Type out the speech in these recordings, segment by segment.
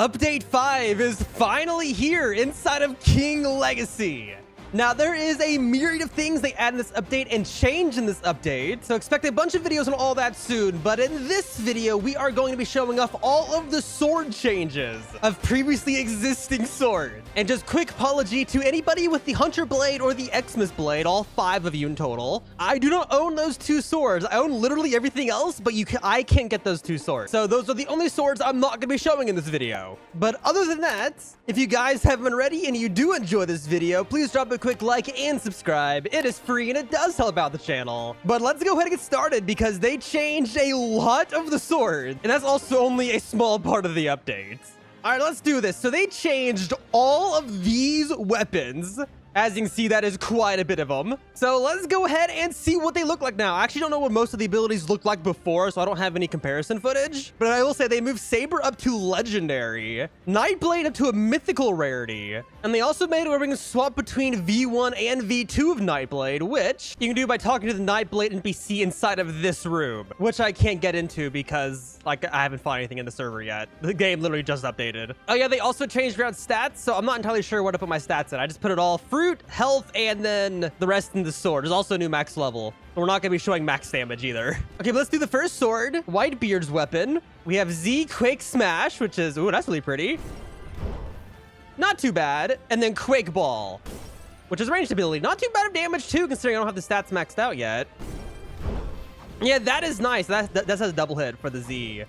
Update 5 is finally here inside of King Legacy. Now, there is a myriad of things they add in this update and change in this update, so expect a bunch of videos on all that soon. But in this video, we are going to be showing off all of the sword changes of previously existing swords. And just quick apology to anybody with the Hunter Blade or the Xmas Blade, all 5 of you in total. I do not own those 2 swords. I own literally everything else, but I can't get those 2 swords. So those are the only swords I'm not going to be showing in this video. But other than that, if you guys haven't been ready and you do enjoy this video, please drop a quick like and subscribe. It is free and it does help out the channel. But let's go ahead and get started because they changed a lot of the swords, and that's also only a small part of the update. All right, let's do this. So they changed all of these weapons. As you can see, that is quite a bit of them. So let's go ahead and see what they look like now. I actually don't know what most of the abilities looked like before, so I don't have any comparison footage. But I will say they moved Saber up to Legendary, Nightblade up to a Mythical rarity, and they also made it where we can swap between V1 and V2 of Nightblade, which you can do by talking to the Nightblade NPC inside of this room, which I can't get into because, like, I haven't found anything in the server yet. The game literally just updated. Oh yeah, they also changed around stats, so I'm not entirely sure where to put my stats in. I just put it all fruit, health, and then the rest in the sword. There's also a new max level. We're not going to be showing max damage either. Okay, but let's do the first sword. Whitebeard's weapon. We have Z Quake Smash, which is, ooh, that's really pretty. Not too bad. And then Quake Ball, which is ranged ability. Not too bad of damage too, considering I don't have the stats maxed out yet. Yeah, that is nice. That has a double hit for the Z.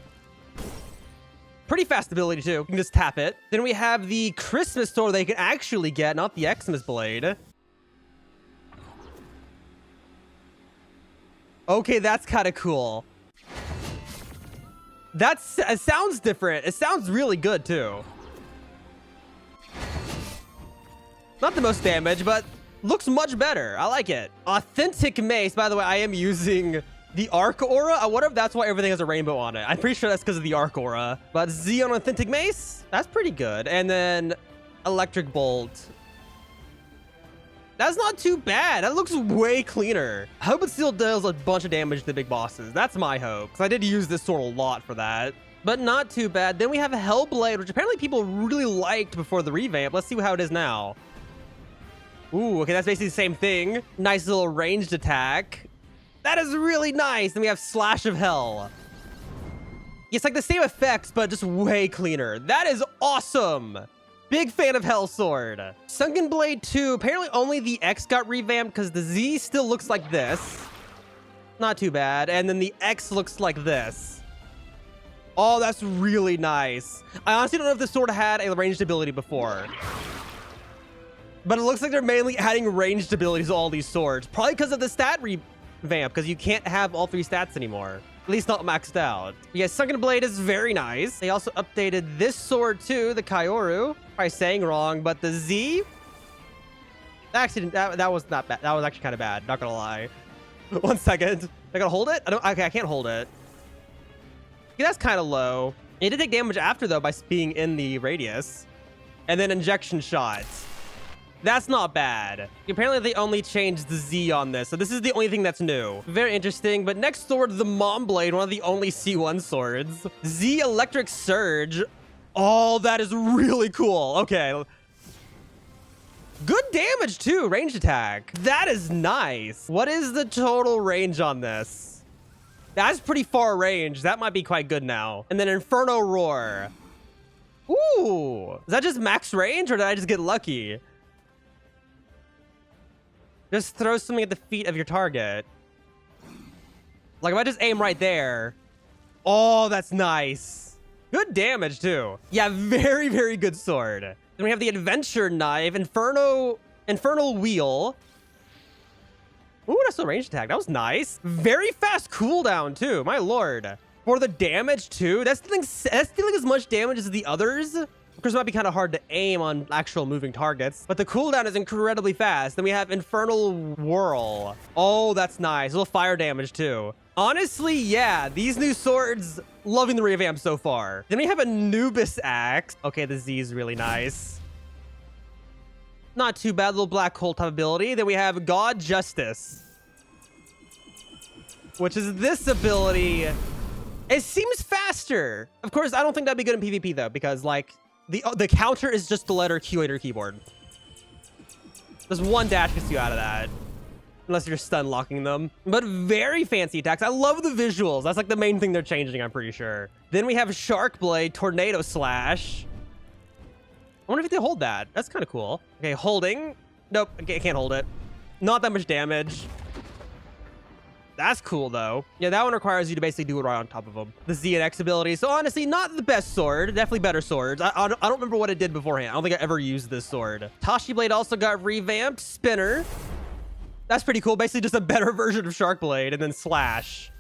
Pretty fast ability too. You can just tap it. Then we have the Christmas sword they can actually get, not the Xmas Blade. Okay, that's kind of cool. It sounds different. It sounds really good too. Not the most damage, but looks much better. I like it. Authentic Mace. By the way, I am using the Arc Aura. I wonder if that's why everything has a rainbow on it. I'm pretty sure that's because of the Arc Aura. But Z on Authentic Mace, that's pretty good. And then Electric Bolt. That's not too bad. That looks way cleaner. I hope it still deals a bunch of damage to the big bosses. That's my hope, because I did use this sword a lot for that. But not too bad. Then we have a Hellblade, which apparently people really liked before the revamp. Let's see how it is now. Ooh, okay, that's basically the same thing. Nice little ranged attack. That is really nice. Then we have Slash of Hell. It's like the same effects, but just way cleaner. That is awesome. Big fan of Hell Sword. Sunken Blade 2. Apparently only the X got revamped because the Z still looks like this. Not too bad. And then the X looks like this. Oh, that's really nice. I honestly don't know if this sword had a ranged ability before. But it looks like they're mainly adding ranged abilities to all these swords. Probably because of the stat revamp, because you can't have all 3 stats anymore. At least not maxed out. Yeah, Sunken Blade is very nice. They also updated this sword too, the Kaioru. Probably saying wrong, but the Z. Actually, that was not bad. That was actually kind of bad. Not gonna lie. 1 second. I gotta hold it? Okay, I can't hold it. Yeah, that's kind of low. It did take damage after though by being in the radius. And then injection shots. That's not bad. Apparently, they only changed the Z on this, so this is the only thing that's new. Very interesting. But next sword, the Mom Blade, one of the only C1 swords. Z Electric Surge. Oh, that is really cool. Okay. Good damage, too. Ranged attack. That is nice. What is the total range on this? That's pretty far range. That might be quite good now. And then Inferno Roar. Ooh. Is that just max range, or did I just get lucky? Just throw something at the feet of your target. Like if I just aim right there. Oh, that's nice. Good damage too. Yeah, very, very good sword. Then we have the Adventure Knife, Infernal Wheel. Ooh, that's a ranged attack. That was nice. Very fast cooldown too. My lord. For the damage too. That's dealing as much damage as the others. Of course, it might be kind of hard to aim on actual moving targets, but the cooldown is incredibly fast. Then we have Infernal Whirl. Oh, that's nice. A little fire damage too. Honestly, yeah, these new swords, loving the revamp so far. Then we have Anubis Axe. Okay, the Z is really nice. Not too bad, little black hole type ability. Then we have God Justice, which is this ability. It seems faster. Of course, I don't think that'd be good in PvP though, because like the counter is just the letter Q on your keyboard. There's one dash gets you out of that. Unless you're stun locking them. But very fancy attacks. I love the visuals. That's like the main thing they're changing, I'm pretty sure. Then we have Shark Blade, Tornado Slash. I wonder if they hold that. That's kind of cool. Okay, holding. Nope, I can't hold it. Not that much damage. That's cool, though. Yeah, that one requires you to basically do it right on top of them. The Z and X ability. So honestly, not the best sword. Definitely better swords. I don't remember what it did beforehand. I don't think I ever used this sword. Tashi Blade also got revamped. Spinner. That's pretty cool. Basically just a better version of Shark Blade. And then Slash.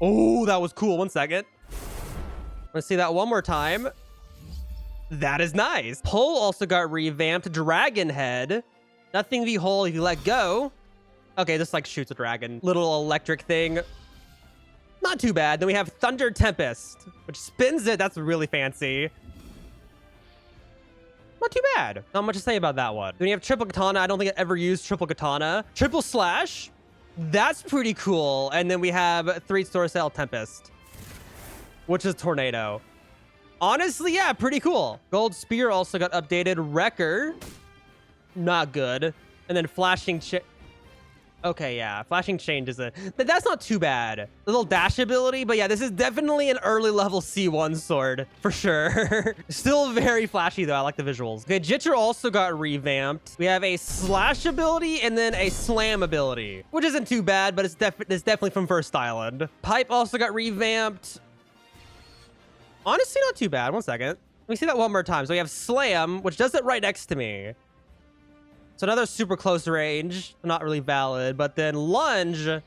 Oh, that was cool. 1 second. Let's see that one more time. That is nice. Pole also got revamped. Dragon Head. Nothing V hole if you let go. Okay, this like shoots a dragon. Little electric thing. Not too bad. Then we have Thunder Tempest, which spins it. That's really fancy. Not too bad. Not much to say about that one. Then you have Triple Katana. I don't think I ever used Triple Katana. Triple Slash. That's pretty cool. And then we have 3 Sword Sail Tempest, which is Tornado. Honestly, yeah, pretty cool. Gold Spear also got updated. Wrecker. Not good. And then Flashing... Okay, yeah. Flashing Change is but that's not too bad. A little dash ability, but yeah, this is definitely an early level C1 sword, for sure. Still very flashy, though. I like the visuals. Okay, Jitcher also got revamped. We have a slash ability and then a slam ability, which isn't too bad, but it's definitely from First Island. Pipe also got revamped. Honestly, not too bad. 1 second. Let me see that one more time. So we have Slam, which does it right next to me. So another super close range, not really valid, but then Lunge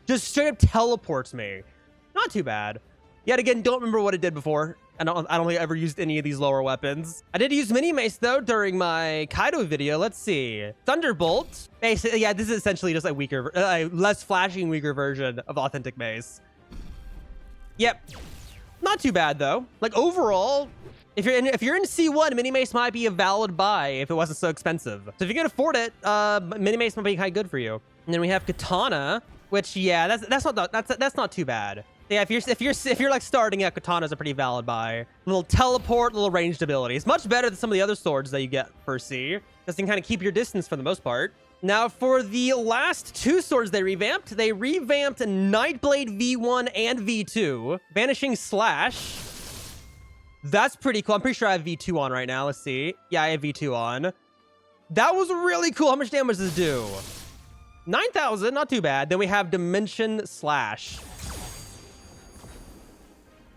just straight up teleports me. Not too bad. Yet again, don't remember what it did before. I don't think I ever used any of these lower weapons. I did use Mini Mace though during my Kaido video. Let's see. Thunderbolt. Basically, yeah, this is essentially just a weaker, less flashing, weaker version of Authentic Mace. Yep. Not too bad though. Like overall, if you're in C1, Mini Mace might be a valid buy if it wasn't so expensive. So if you can afford it, Mini Mace might be kind of good for you. And then we have Katana, which yeah, that's not too bad. Yeah, if you're like starting at, Katana's a pretty valid buy. Little teleport, little ranged abilities. Much better than some of the other swords that you get for C, because you can kind of keep your distance for the most part. Now, for the last 2 swords they revamped Nightblade V1 and V2. Vanishing Slash. That's pretty cool. I'm pretty sure I have V2 on right now. Let's see. Yeah, I have V2 on. That was really cool. How much damage does it do? 9,000, not too bad. Then we have Dimension Slash.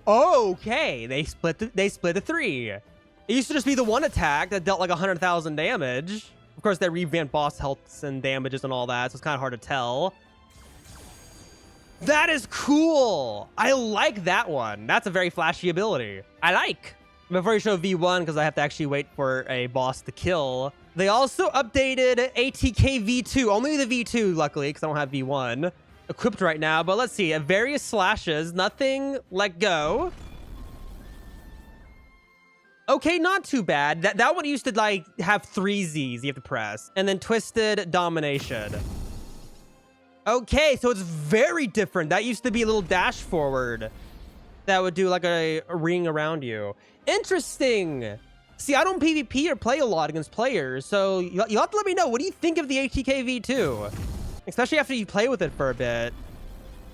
Okay, they split the 3. It used to just be the one attack that dealt like 100,000 damage. Of course, they revamped boss healths and damages and all that, so it's kind of hard to tell. That is cool. I like that one. That's a very flashy ability. I like. Before you show V1, because I have to actually wait for a boss to kill, they also updated ATK V2. Only the V2, luckily, because I don't have V1 equipped right now. But let's see. Various slashes. Nothing let go. Okay, not too bad. That one used to like have 3 Zs you have to press. And then Twisted Domination. Okay, so it's very different. That used to be a little dash forward that would do like a ring around you. Interesting. See, I don't PvP or play a lot against players, so you'll have to let me know. What do you think of the ATK V2? Especially after you play with it for a bit.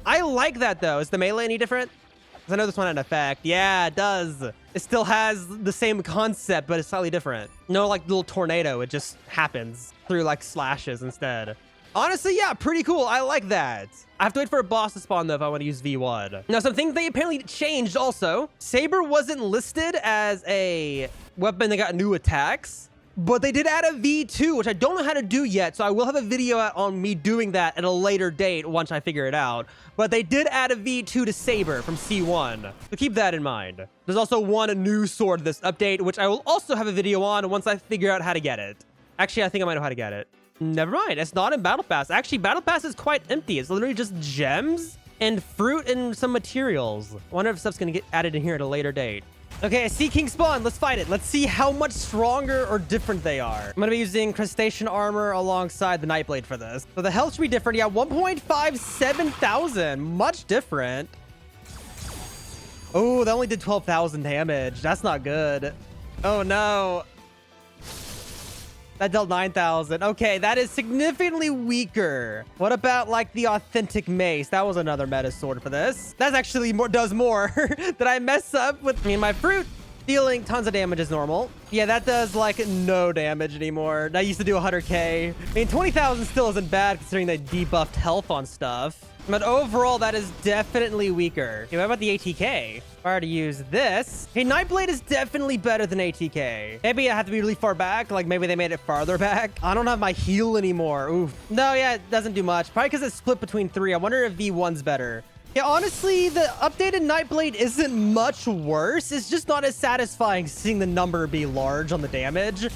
I like that, though. Is the melee any different? Because I know this one had an effect. Yeah, it does. It still has the same concept, but it's slightly different. No, like little tornado. It just happens through like slashes instead. Honestly, yeah, pretty cool. I like that. I have to wait for a boss to spawn, though, if I want to use V1. Now, some things they apparently changed also. Saber wasn't listed as a weapon that got new attacks, but they did add a V2, which I don't know how to do yet, so I will have a video on me doing that at a later date once I figure it out. But they did add a V2 to Saber from C1, so keep that in mind. There's also one new sword this update, which I will also have a video on once I figure out how to get it. Actually, I think I might know how to get it. Never mind, it's not in Battle Pass. Actually, Battle Pass is quite empty. It's literally just gems and fruit and some materials. I wonder if stuff's gonna get added in here at a later date. Okay, I see King Spawn. Let's fight it. Let's see how much stronger or different they are. I'm gonna be using Crustacean Armor alongside the Nightblade for this. So the health should be different. Yeah, 1.57 thousand. Much different. Oh, that only did 12,000 damage. That's not good. Oh, no. That dealt 9,000. Okay, that is significantly weaker. What about like the authentic mace? That was another meta sword for this. That's actually does more. Did I mess up with my fruit? Dealing tons of damage is normal. Yeah, that does like no damage anymore. That used to do 100k. I mean, 20,000 still isn't bad considering they debuffed health on stuff. But overall, that is definitely weaker. Okay, what about the ATK? If I were to use this, hey, Nightblade is definitely better than ATK. Maybe I have to be really far back. Like maybe they made it farther back. I don't have my heal anymore. Oof. No, yeah, it doesn't do much. Probably because it's split between 3. I wonder if V1's better. Yeah, honestly, the updated Nightblade isn't much worse. It's just not as satisfying seeing the number be large on the damage.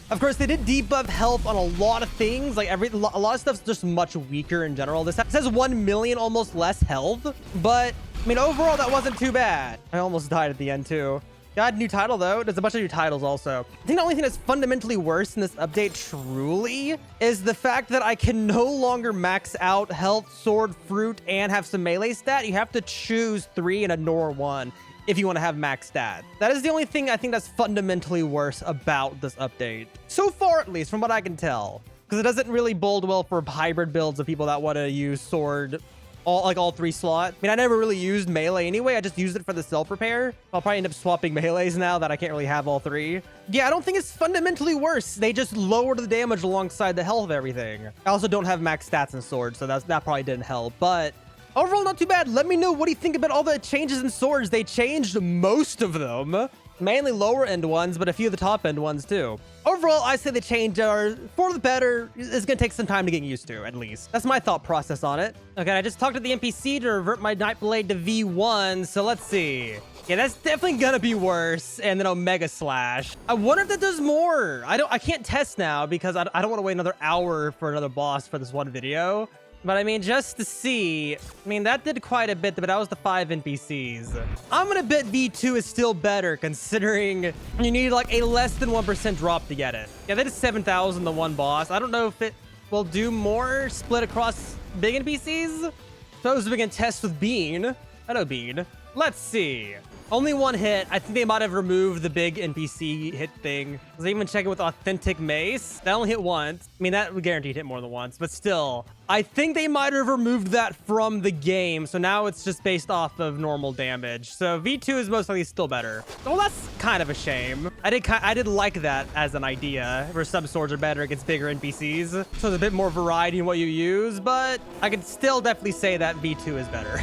Of course, they did debuff health on a lot of things. Like a lot of stuff's just much weaker in general. This says 1 million, almost less health. But, I mean, overall, that wasn't too bad. I almost died at the end, too. Got a new title, though. There's a bunch of new titles, also. I think the only thing that's fundamentally worse in this update, truly, is the fact that I can no longer max out health, sword, fruit, and have some melee stat. You have to choose 3 and ignore 1 if you want to have max stat. That is the only thing I think that's fundamentally worse about this update. So far, at least, from what I can tell. Because it doesn't really bode well for hybrid builds of people that want to use sword, all 3 slot. I mean, I never really used melee anyway. I just used it for the self-repair. I'll probably end up swapping melees now that I can't really have all 3. Yeah, I don't think it's fundamentally worse. They just lowered the damage alongside the health of everything. I also don't have max stats in sword, so that probably didn't help. But overall, not too bad. Let me know, what do you think about all the changes in swords? They changed most of them. Mainly lower end ones, but a few of the top end ones too. Overall, I say the change are for the better. It's going to take some time to get used to, at least. That's my thought process on it. Okay, I just talked to the NPC to revert my Nightblade to V1, so let's see. Yeah, that's definitely going to be worse. And then Omega Slash. I wonder if that does more. I can't test now because I don't want to wait another hour for another boss for this one video. But I mean, just to see, I mean, that did quite a bit, but that was the 5 NPCs. I'm gonna bet V2 is still better considering you need like a less than 1% drop to get it. Yeah, that is 7,000 the one boss. I don't know if it will do more split across big NPCs. Suppose we can test with Bean. I know Bean. Let's see. Only 1 hit. I think they might have removed the big NPC hit thing. I was even checking with authentic mace. That only hit once. I mean, that would guaranteed hit more than once, but still. I think they might have removed that from the game. So now it's just based off of normal damage. So V2 is most likely still better. Well, that's kind of a shame. I did like that as an idea, where some swords are better against bigger NPCs. So there's a bit more variety in what you use, but I could still definitely say that V2 is better.